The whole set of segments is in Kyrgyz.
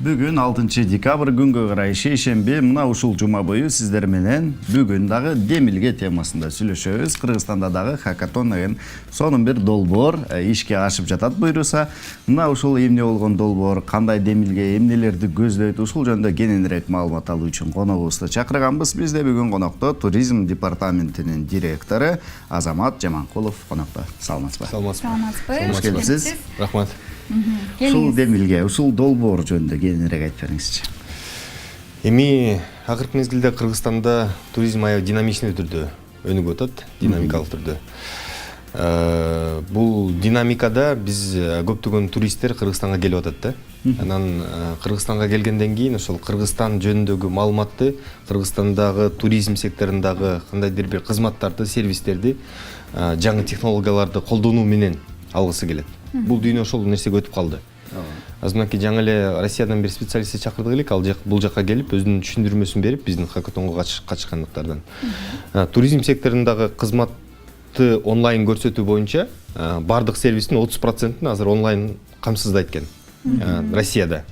Бүгүн 6 декабрь күнгө карай шейшемби мына ушул жума бою сиздер менен бүгүн дагы демилге темасында сүйлөшөбүз. Кыргызстанда дагы хакатон деген сонун бир долбоор ишке ашып жатат буйруса. Мына ушул эмне болгон долбоор, кандай демилге, эмнелерди көздөйт, ушул жөнүндө кененирээк маалымат алуу үчүн коногубузду чакырганбыз. Бизде бүгүн конокто туризм департаментинин директору Азамат Жаманкулов конокто. Саламатсызбы? Саламатсызбы. Хош келипсиз. Рахмат. Ушул демилге, ушул долбоор жөнүндө кененирээк айтып бериңизчи. Эми акыркы мезгилде Кыргызстанда туризм аябай динамичный түрдө өнүгүп атат, динамикалык түрдө. Бул динамикада биз көптөгөн туристтер Кыргызстанга келип атат да. Анан Кыргызстанга келгенден кийин ошол Кыргызстан жөнүндөгү маалыматты, Кыргызстандагы туризм секторундагы кандайдыр бир кызматтарды, сервистерди, жаңы технологияларды колдонуу менен алгысы келет. Бул дүйнө ошол нерсеге өтүп калды. Азыркы жаңы эле Россиядан бир специалистти чакырдык элек, ал бул жакка келип өзүнүн түшүндүрмөсүн берип, биздин хакатонго катышкандыктардан. Туризм секторундагы кызматты онлайн көрсөтүү боюнча бардык сервистин 30%-ын азыр онлайн камсыздайт экен Россияда.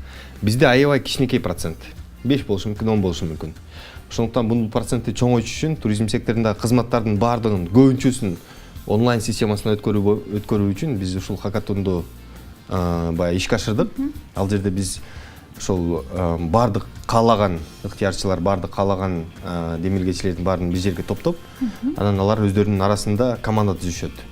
Бизде аябай кичинекей процент. 5 болушу мүмкүн, 10 болушу мүмкүн. Ошондуктан бул процентти чоңойтуш үчүн туризм секторундагы кызматтардын бардыгын, көбүнчөсүн онлайн системасына өткөрүү үчүн биз ушул хакатонду баягы ишке ашырдык. Ал жерде биз ошол бардык каалаган ыктыярчылар, бардык каалаган демилгечилердин баарын бир жерге топтоп, анан алар өздөрүнүн арасында команда түзүшөт.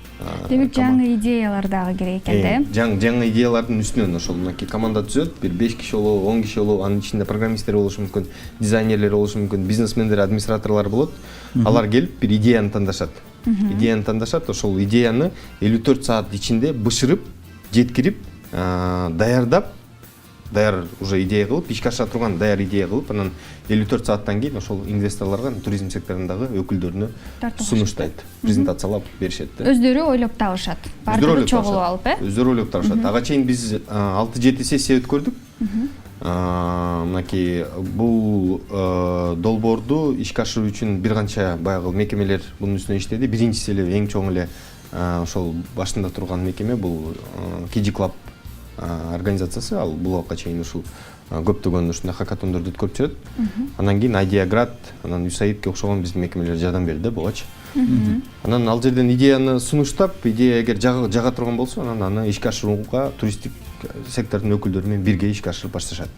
Демек жаңы идеялар дагы керек экен да. Жаңы идеялардын үстүнөн ошол мынакей команда түзөт, бир 5 киши болобу, 10 киши болобу, анын ичинде программисттер болушу мүмкүн, дизайнерлер болушу мүмкүн, бизнесмендер, администраторлор болот. Алар келип бир идеяны тандашат. Ошол идеяны 54 саат ичинде бышырып, жеткирип, даярдап, даяр уже идея кылып, ишке аша турган даяр идея кылып, анан 54 сааттан кийин ошол инвесторлорго, туризм секторундагы өкүлдөрүнө сунуштайт, презентациялап беришет да. Өздөрү ойлоп табышат. Бардыгы чогулуп алып, Өздөрү ойлоп табышат. Ага чейин биз 6-7 сессия өткөрдүк. Мынакей бул долбоорду ишке ашыруу үчүн бир канча баягы мекемелер бунун үстүнө иштеди. Биринчиси эле эң чоң эле ошол башында турган мекеме бул Kiji Club организациясы. Ал бул убакка чейин ушул көптөгөн ушундай хакатондорду өткөрүп жүрөт. Анан кийин Idеаград, анан USAID-ке окшогон биздин мекемелер жардам берди бугачы. Анан ал жерден идеяны сунуштап, идея эгер жага турган болсо, анан аны ишке ашырууга туристтик сектордун өкүлдөрү менен бирге ишке ашырып башташат.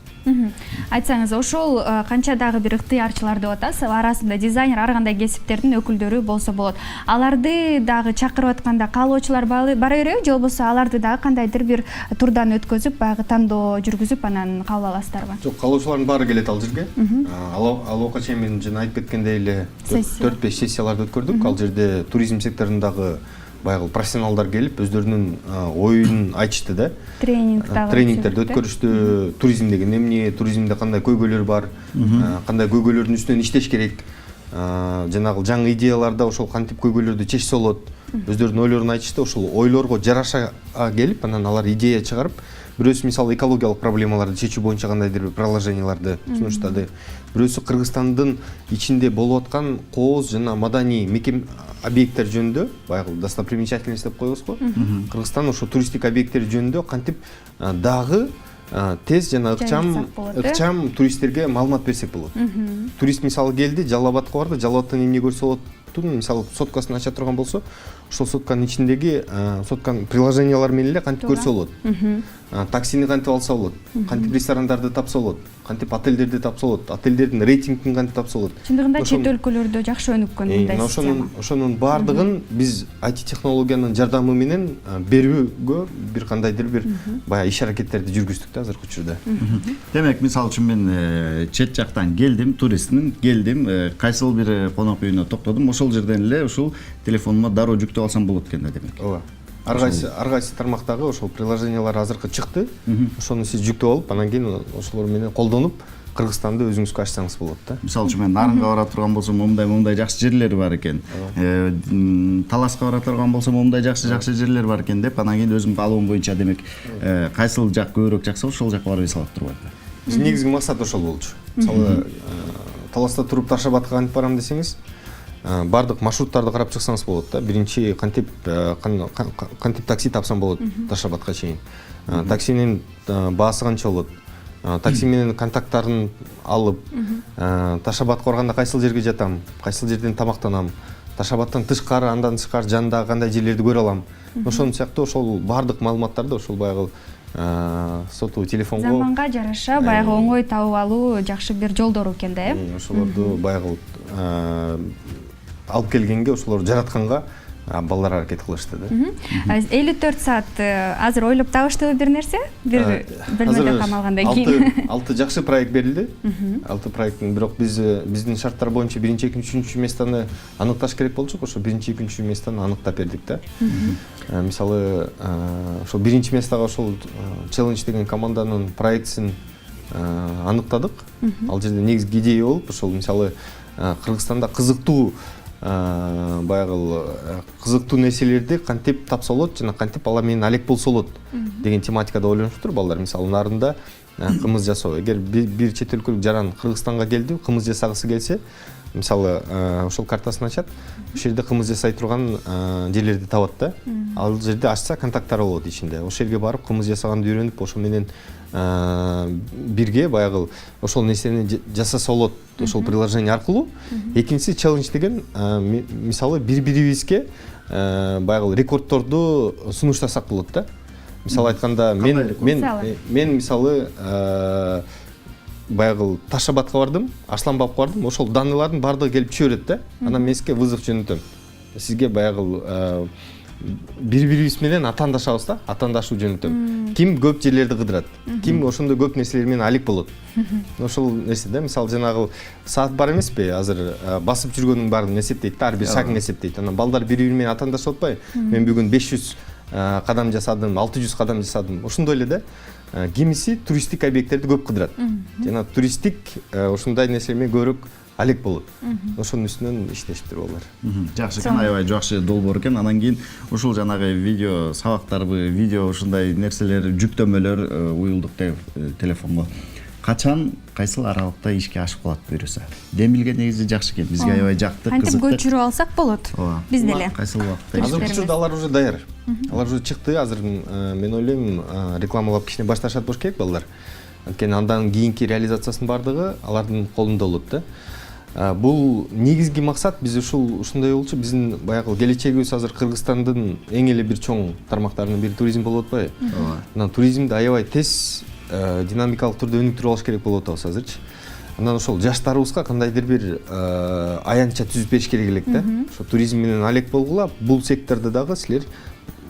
Айтсаңыз, ошол канча дагы бир ыктыярчылар деп атасыз, арасында дизайнер, ар кандай кесиптердин өкүлдөрү болсо болот. Аларды дагы чакырып атканда каалоочулар бара береби, же болбосо аларды дагы кандайдыр бир турдан өткөзүп, баягы тандоо жүргүзүп, анан кабыл аласыздарбы? Жок, каалоочулардын баары келет ал жерге. Ал убакка чейин мен жана айтып кеткендей эле 4-5 сессияларды өткөрдүк. Ал жерде туризм секторундагы баягы профессионалдар келип өздөрүнүн оюн айтышты да. Тренингтерди өткөрүштү. Туризм деген эмне, туризмде кандай көйгөйлөр бар, кандай көйгөйлөрдүн үстүнөн иштеш керек. Жанагы жаңы идеяларда ошол кантип көйгөйлөрдү чечсе болот. Өздөрүнүн ойлорун айтышты. Ошол ойлорго жараша келип, анан алар идея чыгарып, бирөөсү мисалы экологиялык проблемаларды чечүү боюнча кандайдыр бир приложенияларды сунуштады. Бирөөсү Кыргызстандын ичинде болуп аткан кооз жана маданий объекттер жөнүндө, баягы достопримечательность деп коебуз го. Кыргызстан ошо туристтик объекттер жөнүндө кантип дагы тез жана ыкчам туристтерге маалымат берсек болот. Турист мисалы келди, Жалал Абадка барды, Жалал Абадтан эмне көрсө болот? Мисалы соткасын ача турган болсо, ошол сотканын ичиндеги сотканын приложениялар менен эле кантип көрсө болот. Таксини кантип алса болот, кантип ресторандарды тапса болот, кантип отелдерди тапса болот, отелдердин рейтингин кантип тапса болот. Чындыгында чет өлкөлөрдө жакшы өнүккөн мындай система. Ошонун бардыгын биз IT технологиянын жардамы менен берүүгө бир кандайдыр бир баягы иш аракеттерди жүргүздүк да азыркы учурда. Демек, мисалы үчүн мен чет жактан келдим, туристмин, келдим, кайсыл бир конок үйүнө токтодум, ошол жерден эле ушул телефонума дароо жүктөп алсам болот экен да демек. Ооба. Ар кайсы тармактагы ошол приложениялар азыркы чыкты. Ошону сиз жүктөп алып, анан кийин ошолор менен колдонуп, Кыргызстанды өзүңүзгө ачсаңыз болот да. Мисалы үчүн мен Нарынга бара турган болсом, мындай жакшы жерлери бар экен. Таласка бара турган болсом, мындай жакшы жерлер бар экен деп, анан кийин өзүм каалоом боюнча демек кайсыл жак көбүрөөк жакса, ошол жакка барып эс алып турбайбы? Биздин негизги максат ошол болчу. Мисалы Таласта туруп Таш Абадка кантип барам десеңиз, бардык маршруттарды карап чыксаңыз болот да. Биринчи кантип такси тапсам болот Таш Абадка чейин. Таксинин баасы канча болот? такси менен контакттарын алып, Таш абадка барганда кайсыл жерге жатам, кайсыл жерден тамактанам, Таш абадтан тышкары, андан тышкары жандагы кандай жерлерди көрө алам. Ошол сыяктуу ошол баардык маалыматтарды ошол баягы сотовый телефонго заманга жараша баягы оңой табып алуу жакшы бир жолдору экен да, ошолорду баягы алып келгенге, ошолорду жаратканга балдар аракет кылышты да. 54 саат азыр ойлоп табыштыбы бир нерсе? Бир бөлмөдө камалгандан кийин. 6 жакшы проект берилди. 6 проекттин, бирок биздин шарттар боюнча 1-2, 3 местаны аныкташ керек болчук, ошо 1-2, 3 местаны аныктап бердик да. Мисалы, ошол 1 местага ошол Challenge деген команданын проектисин аныктадык. Ал жерде негизги идея болуп, ошол мисалы Кыргызстанда кызыктуу кызыктуу нерселерди кантип тапса болот жана кантип алар менен алек болсо болот деген тематикада ойлонуптур балдар. Мисалы, нарында кымыз жасоо. Эгер бир чет өлкөлүк жаран Кыргызстанга келди, кымыз жасагысы келсе, мисалы, ошол картасын ачат, ошол жерде кымыз жасай турган жерлерди табат да. Ал жерде ачса контакттары болот ичинде. Ошол жерге барып кымыз жасаганды үйрөнүп, ошол менен бирге баягы ошол нерсени жасаса болот ошол приложение аркылуу. Экинчиси Challenge деген, мисалы, бири-бирибизге баягы рекордторду сунуштасак болот да. Мисалы айтканда, мен мисалы баягы Таш абадка бардым, Арсланбабка бардым, ошол данныйлардын баардыгы келип түшө берет да. Анан мен сизге вызов жөнөтөм. Сизге баягы бири-бирибиз менен атаандашабыз да, атаандашуу жөнөтөм. Ким көп жерлерди кыдырат, ким ошондой көп нерселер менен алек болот. Ошол нерсе да, мисалы жанагы саат бар эмеспи, азыр басып жүргөнүн баарын эсептейт да, ар бир шагын эсептейт. Анан балдар бири-бири менен атаандашып атпайбы? Мен бүгүн 500 кадам жасадым, 600 кадам жасадым. Ошондой эле да. Кимиси туристтик объекттерди көп кыдырат. Жана туристтик ошондой нерселер менен көбүрөөк алек болот. Ошонун үстүнөн иштешиптир балдар. Жакшы экен, аябай жакшы долбоор экен. Анан кийин ушул жанагы видео сабактарбы, видео ушундай нерселер, жүктөмөлөр уюлдук телефонго. Качан, кайсыл аралыкта ишке ашып калат буюрса? Демилге негизи жакшы экен. Бизге аябай жакты, кызыктı. Кантип көчүрүп алсак болот? Биз деле. Кайсыл убакытта? Азыр учурда алар уже даяр. Алар уже чыкты. Азыр мен ойлойм, рекламалап кичине башташат болуш керек балдар. Анткени андан кийинки реализациясынын бардыгы алардын колунда болот да. Бул негизги максат биз ушундай болчу, биздин баягы келечегибиз азыр Кыргызстандын эң эле бир чоң тармактарынын бири туризм болуп атпайбы? Анан туризмди аябай тез динамикалык түрдө өнүктүрүп алыш керек болуп атабыз азырчы. Анан ошол жаштарыбызга кандайдыр бир аянтча түзүп бериш керек элек да. Ошо туризм менен алек болгула, бул сектордо дагы силер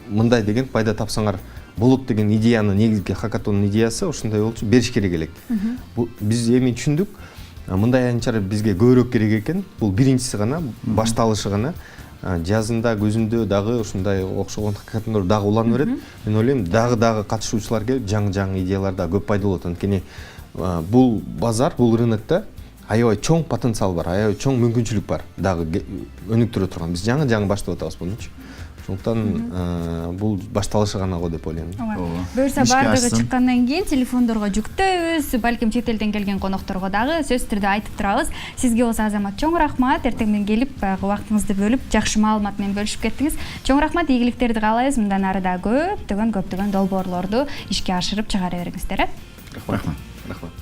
мындай деген пайда тапсаңар болот деген идеяны, негизги хакатондун идеясы ошондой болчу, бериш керек элек. Биз эми түшүндүк, мындай аянтчалар бизге көбүрөөк керек экен. Бул биринчиси гана, башталышы гана. Жазында, көзүндө дагы ушундай окшогон хакатондор дагы уланып берет. Мен ойлойм, дагы катышуучулар келип, жаңы идеялар да көп пайда болот. Анткени бул базар, бул рынокто аябай чоң потенциал бар, аябай чоң мүмкүнчүлүк бар. Дагы өнүктүрө турган. Биз жаңы баштап атабыз мунучу. Ошондуктан бул башталышы гана го деп ойлойм. Буюрса баардыгы чыккандан кийин телефондорго жүктөйбүз, балким чет элден келген конокторго дагы сөзсүз түрдө айтып турабыз. Сизге болсо Азамат чоң рахмат, эртең менен келип баягы убактыңызды бөлүп, жакшы маалымат менен бөлүшүп кеттиңиз. Чоң рахмат, ийгиликтерди каалайбыз. Мындан ары да көптөгөн долбоорлорду ишке ашырып чыгара бериңиздер. Рахмат. Рахмат.